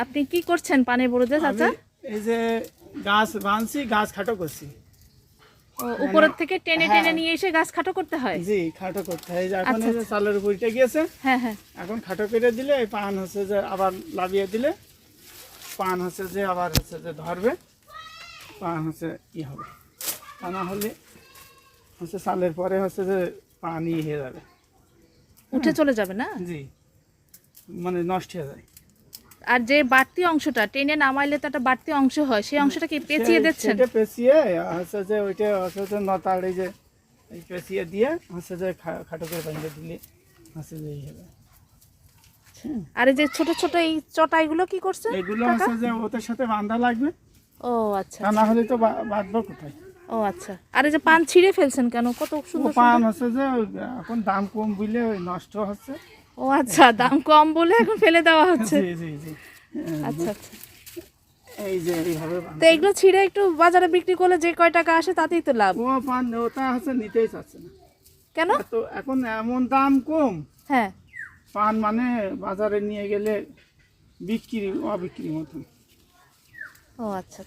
আপনি কি করছেন পানি বড়ুতে চাচা? এই যে গাছ বানছি, গাছ খাটো করছি। উপরের থেকে টেনে টেনে নিয়ে এসে গাছ খাটো করতে হয়? জি, খাটো করতে হয়। এখন এই যে চালের উপর উঠে গিয়েছে, হ্যাঁ হ্যাঁ। এখন খাটো করে দিলে এই পান হচ্ছে যে আবার লাভিয়ে দিলে পান হচ্ছে যে আবার হচ্ছে যে ধরবে, পান হচ্ছে হবে। তা না হলে হচ্ছে চালের পরে হচ্ছে যে পানি হয়ে যাবে, উঠে চলে যাবে না? জি, মানে নষ্ট হয়ে যায়। আর যে বাড়তি অংশটা টেনে নামাইলে তো একটা বাড়তি অংশ হয়, সেই অংশটা কি পেঁচিয়ে দিচ্ছেন? সেটা পেঁচিয়ে হচ্ছে যে ওইটা হচ্ছে যে নতার এই যে এই পেঁচিয়ে দিয়ে হচ্ছে যে খাটো করে বাঁধে দিলে হচ্ছে যে হবে। আর এই যে ছোট ছোট এই চটাইগুলো কি করছেন? এগুলো হচ্ছে যে ওদের সাথে বাঁধা লাগবে। ও আচ্ছা। তা না হলে তো বাঁধবো কোথায়? ও আচ্ছা। আর এই যে পান ছিঁড়ে ফেলছেন কেন? কত সুন্দর পান হচ্ছে যে এখন দাম কম বুঝলে নষ্ট হচ্ছে। ও আচ্ছা, দাম কম বলে এখন ফেলে দেওয়া হচ্ছে। জি জি জি। আচ্ছা আচ্ছা। এই যে এইভাবে তো এগুলো ছিঁড়ে একটু বাজারে বিক্রি করলে যে কয় টাকা আসে তাতেই তো লাভ। ও পান ওটা হচ্ছে নিতেই চাচ্ছে না। কেন? তো এখন এমন দাম কম, হ্যাঁ। পান মানে বাজারে নিয়ে গেলে বিক্রি অবিক্রি মতন। ও আচ্ছা।